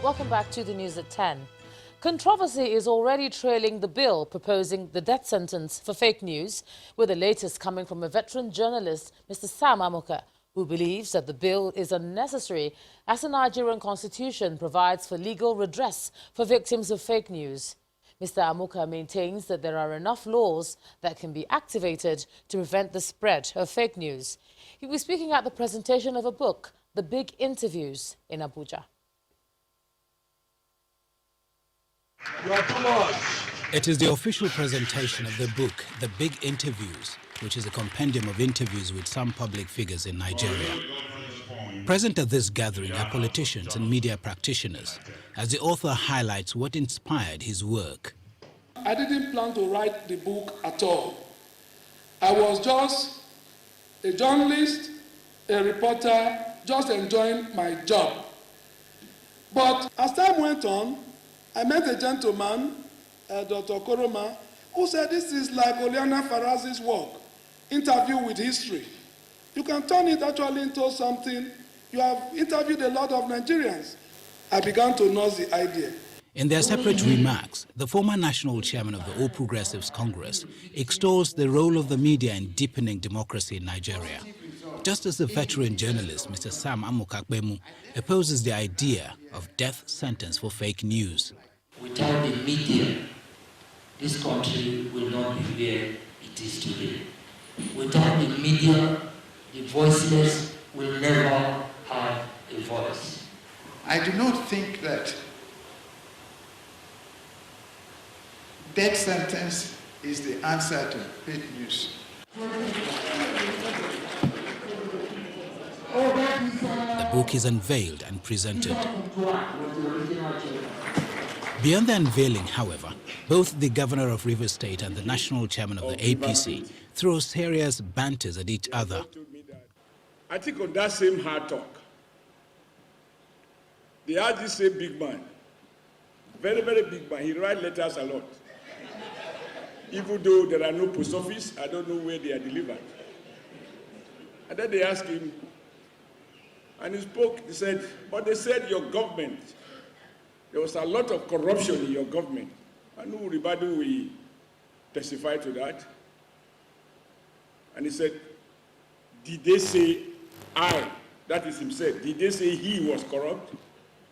Welcome back to the news at 10. Controversy is already trailing the bill proposing the death sentence for fake news, with the latest coming from a veteran journalist, Mr. Sam Amuka, who believes that the bill is unnecessary as the Nigerian constitution provides for legal redress for victims of fake news. Mr. Amuka maintains that there are enough laws that can be activated to prevent the spread of fake news. He was speaking at the presentation of a book, The Big Interviews, in Abuja. You are too much. It is the official presentation of the book, The Big Interviews, which is a compendium of interviews with some public figures in Nigeria. Present at this gathering are politicians and media practitioners, as the author highlights what inspired his work. I didn't plan to write the book at all. I was just a journalist, a reporter, just enjoying my job. But as time went on, I met a gentleman, Dr. Koroma, who said this is like Oliana Farazzi's work, interview with history. You can turn it actually into something. You have interviewed a lot of Nigerians. I began to nurse the idea. In their separate remarks, the former national chairman of the All Progressives Congress extols the role of the media in deepening democracy in Nigeria. Just as the veteran journalist, Mr. Sam Amuka opposes the idea of death sentence for fake news. Without the media, this country will not be where it is today. Without the media, the voiceless will never have a voice. I do not think that death sentence is the answer to fake news. The book is unveiled and presented. Beyond the unveiling, however, both the governor of Rivers State and the national chairman of the APC throw serious banters at each other. I think on that same hard talk, they had this same big man, very, very big man. He writes letters a lot. Even though there are no post office, I don't know where they are delivered. And then they asked him, and he spoke, he said, but they said your government, there was a lot of corruption in your government. And everybody will testify to that. And he said, did they say I, that is himself, did they say he was corrupt?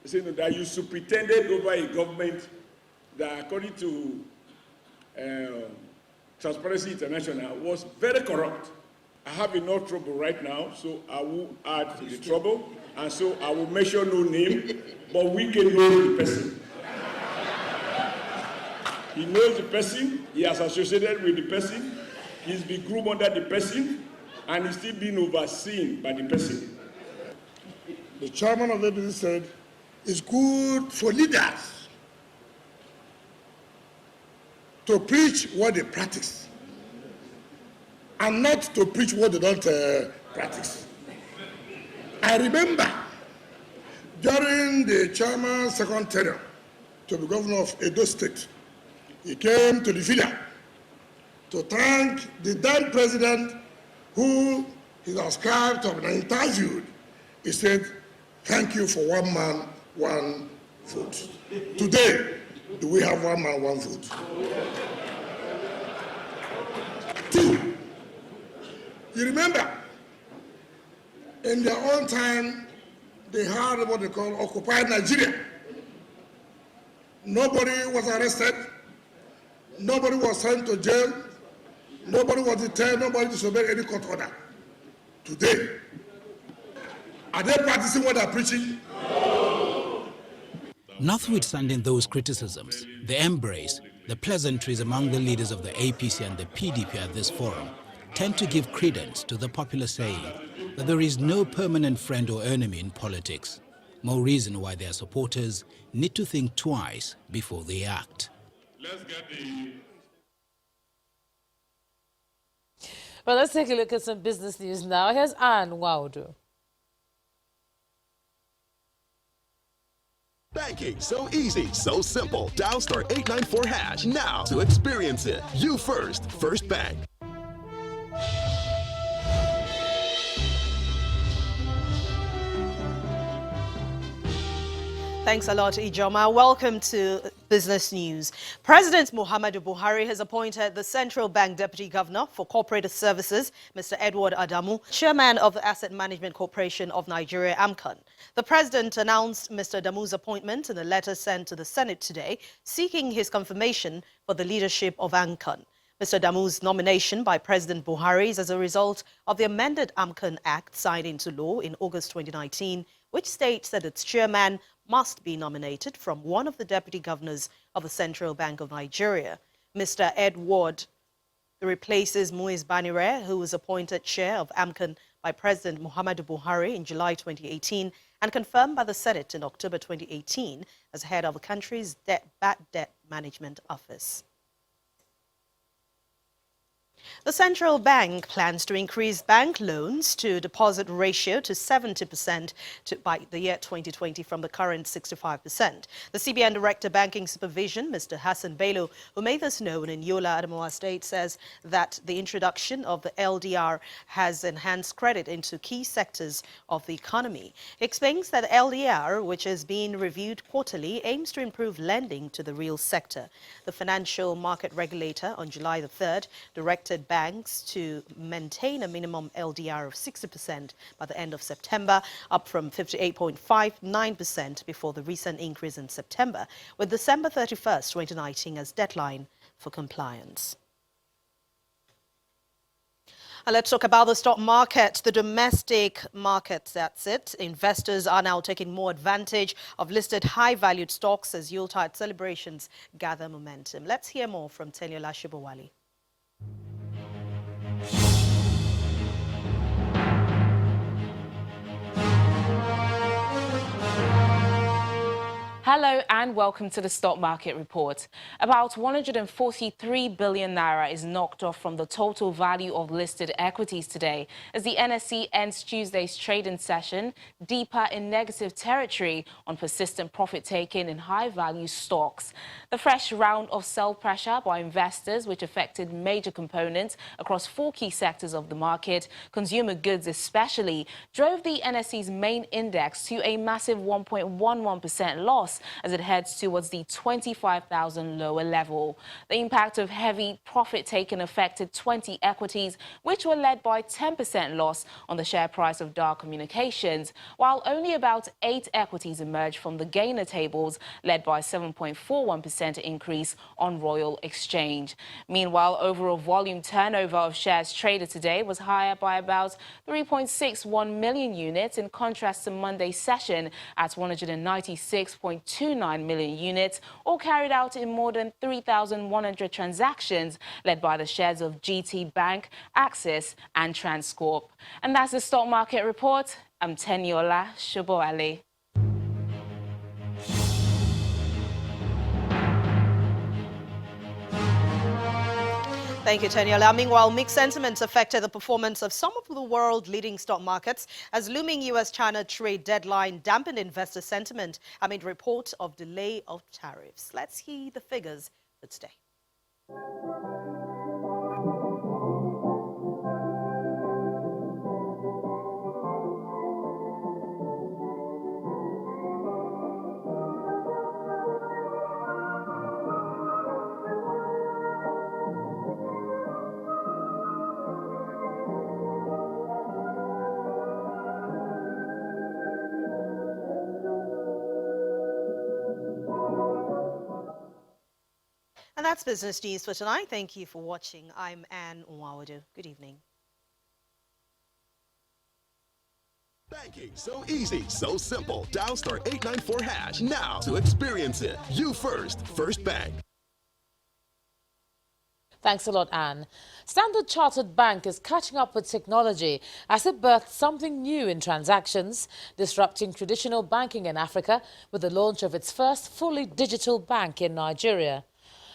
He said, no, that you superintended over a government that, according to Transparency International, was very corrupt. I have enough trouble right now, so I will add to the trouble, and so I will mention no name, but we can know the person. He knows the person, he has associated with the person, he's been groomed under the person, and he's still being overseen by the person. The chairman of the APC said, it's good for leaders to preach what they practice and not to preach what they don't practice. I remember during the chairman's second tenure to be governor of Edo State, he came to the villa to thank the then president who he ascribed to have been interviewed. He said, thank you for one man, one vote. Today, do we have one man, one vote? Two, you remember, in their own time, they had what they call occupied Nigeria. Nobody was arrested, nobody was sent to jail, nobody was detained, nobody disobeyed any court order. Today, are they practicing what they're preaching? Notwithstanding those criticisms, the embrace, the pleasantries among the leaders of the APC and the PDP at this forum tend to give credence to the popular saying that there is no permanent friend or enemy in politics. More reason why their supporters need to think twice before they act. Well, let's take a look at some business news now. Here's Anne Waudu. Banking, so easy, so simple. Dial *894# now to experience it. You first, First Bank. Thanks a lot, Ijoma. Welcome to Business News. President Muhammadu Buhari has appointed the Central Bank Deputy Governor for Corporate Services, Mr. Edward Adamu, Chairman of the Asset Management Corporation of Nigeria, AMCON. The President announced Mr. Adamu's appointment in a letter sent to the Senate today, seeking his confirmation for the leadership of AMCON. Mr. Adamu's nomination by President Buhari is as a result of the amended AMCON Act signed into law in August 2019, which states that its chairman must be nominated from one of the deputy governors of the Central Bank of Nigeria. Mr. Edward replaces Muiz Banire, who was appointed chair of AMCON by President Muhammadu Buhari in July 2018 and confirmed by the Senate in October 2018 as head of the country's Bad Debt Management Office. The central bank plans to increase bank loans to deposit ratio to 70% by the year 2020 from the current 65%. The CBN Director Banking Supervision, Mr. Hassan Bello, who made this known in Yola, Adamawa State, says that the introduction of the LDR has enhanced credit into key sectors of the economy. He explains that LDR, which is being reviewed quarterly, aims to improve lending to the real sector. The financial market regulator on July the 3rd directed banks to maintain a minimum LDR of 60% by the end of September, up from 58.59% before the recent increase in September, with December 31st, 2019 as deadline for compliance. And let's talk about the stock market, the domestic market, that's it. Investors are now taking more advantage of listed high-valued stocks as Yuletide celebrations gather momentum. Let's hear more from Teniola Shibowale. Hello and welcome to the Stock Market Report. About 143 billion naira is knocked off from the total value of listed equities today as the NSE ends Tuesday's trading session deeper in negative territory on persistent profit-taking in high-value stocks. The fresh round of sell pressure by investors, which affected major components across 4 key sectors of the market, consumer goods especially, drove the NSE's main index to a massive 1.11% loss as it heads towards the 25,000 lower level. The impact of heavy profit taken affected 20 equities, which were led by 10% loss on the share price of Dar Communications, while only about 8 equities emerged from the gainer tables, led by 7.41% increase on Royal Exchange. Meanwhile, overall volume turnover of shares traded today was higher by about 3.61 million units, in contrast to Monday's session at 196.29 million units, or carried out in more than 3,100 transactions, led by the shares of GT Bank, Axis and Transcorp. And that's the Stock Market Report. I'm Teniola Shibowale. Thank you, Teniola. Meanwhile, mixed sentiments affected the performance of some of the world's leading stock markets as looming US-China trade deadline dampened investor sentiment amid reports of delay of tariffs. Let's hear the figures for today. And that's Business News for tonight. Thank you for watching. I'm Anne Nwawadu. Good evening. Banking, so easy, so simple. Dial *894# now to experience it. You first, First Bank. Thanks a lot, Anne. Standard Chartered Bank is catching up with technology as it birthed something new in transactions, disrupting traditional banking in Africa with the launch of its first fully digital bank in Nigeria.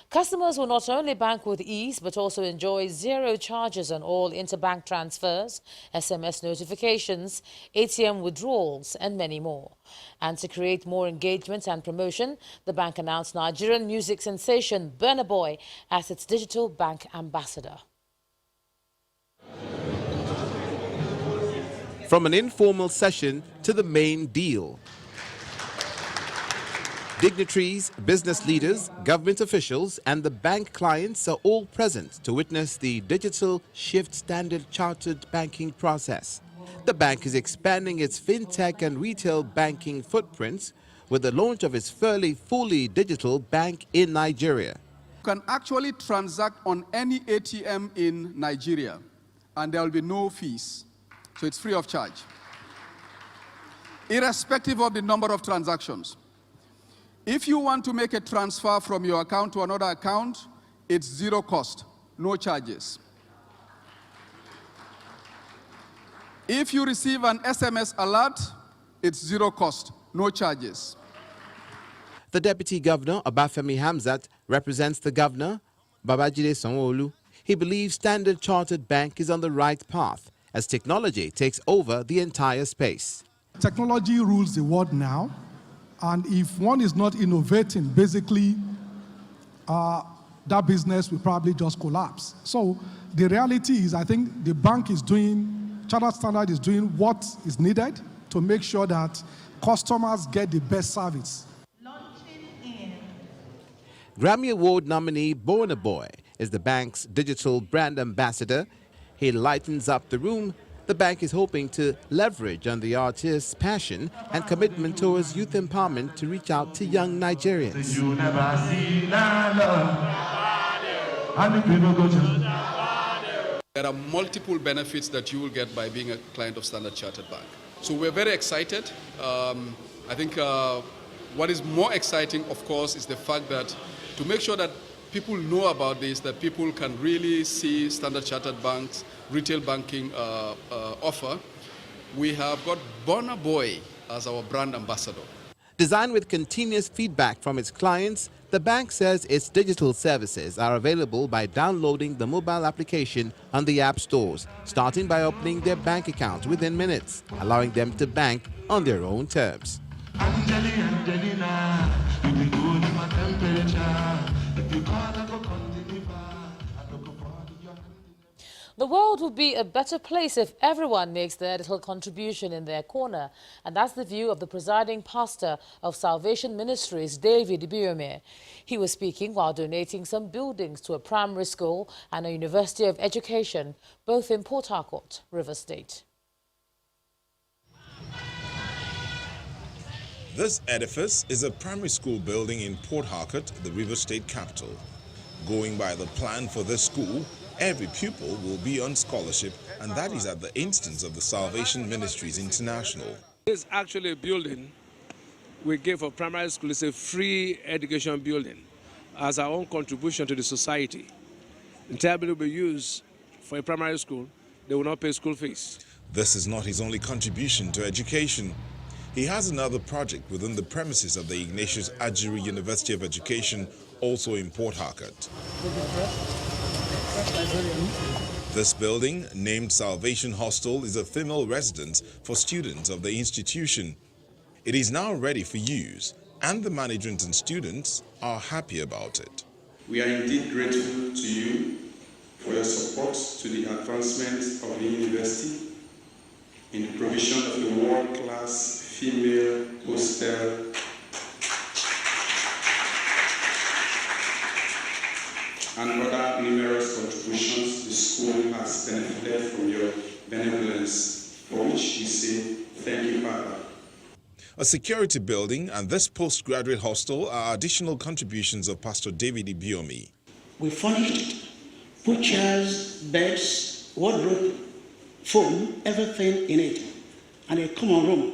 Customers will not only bank with ease, but also enjoy zero charges on all interbank transfers, SMS notifications, ATM withdrawals, and many more. And to create more engagement and promotion, the bank announced Nigerian music sensation Burna Boy as its digital bank ambassador. From an informal session to the main deal. Dignitaries, business leaders, government officials, and the bank clients are all present to witness the digital shift Standard Chartered banking process. The bank is expanding its fintech and retail banking footprints with the launch of its fully digital bank in Nigeria. You can actually transact on any ATM in Nigeria, and there will be no fees. So it's free of charge, irrespective of the number of transactions. If you want to make a transfer from your account to another account, it's zero cost, no charges. If you receive an SMS alert, it's zero cost, no charges. The Deputy Governor, Obafemi Hamzat, represents the Governor, Babajide Sanwo-Olu. He believes Standard Chartered Bank is on the right path as technology takes over the entire space. Technology rules the world now, and if one is not innovating, basically, that business will probably just collapse. So the reality is, I think the bank is doing, Chartered Standard is doing what is needed to make sure that customers get the best service. Grammy Award nominee Burna Boy is the bank's digital brand ambassador. He lightens up the room. The bank is hoping to leverage on the artist's passion and commitment towards youth empowerment to reach out to young Nigerians. There are multiple benefits that you will get by being a client of Standard Chartered Bank. So we're very excited. I think what is more exciting, of course, is the fact that to make sure that people know about this, that people can really see Standard Chartered Bank's retail banking offer, we have got Burna Boy as our brand ambassador. Designed with continuous feedback from its clients, the bank says its digital services are available by downloading the mobile application on the app stores, starting by opening their bank account within minutes, allowing them to bank on their own terms. The world would be a better place if everyone makes their little contribution in their corner. And that's the view of the presiding pastor of Salvation Ministries, David Ibiome. He was speaking while donating some buildings to a primary school and a University of Education, both in Port Harcourt, Rivers State. This edifice is a primary school building in Port Harcourt, the Rivers State capital. Going by the plan for this school, every pupil will be on scholarship, and that is at the instance of the Salvation Ministries International. This is actually a building we give for primary school. It's a free education building as our own contribution to the society. The entire building will be used for a primary school. They will not pay school fees. This is not his only contribution to education. He has another project within the premises of the Ignatius Ajuri University of Education, also in Port Harcourt. This building, named Salvation Hostel, is a female residence for students of the institution. It is now ready for use, and the management and students are happy about it. We are indeed grateful to you for your support to the advancement of the university in the provision of the world-class female hostel and other numerous contributions the school has benefited from your benevolence, for which we say thank you, Father. A security building and this postgraduate hostel are additional contributions of Pastor David Ibiome. We furnished it, put chairs, beds, wardrobe, phone, everything in it, and a common room,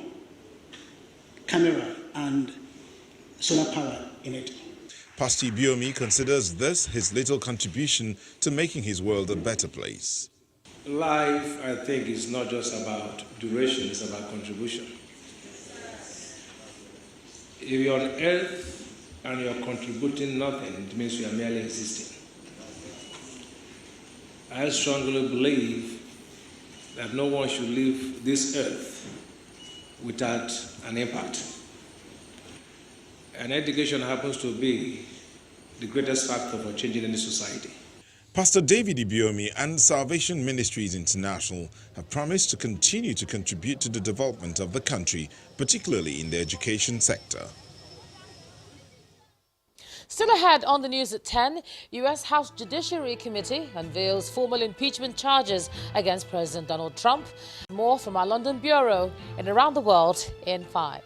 camera and solar power in it. Pastor Ibiome considers this his little contribution to making his world a better place. Life, I think, is not just about duration, it's about contribution. If you're on earth and you're contributing nothing, it means you are merely existing. I strongly believe that no one should leave this earth without an impact. And education happens to be the greatest factor for changing any society. Pastor David Ibiome and Salvation Ministries International have promised to continue to contribute to the development of the country, particularly in the education sector. Still ahead on the news at 10, U.S. House Judiciary Committee unveils formal impeachment charges against President Donald Trump. More from our London Bureau and around the world in 5.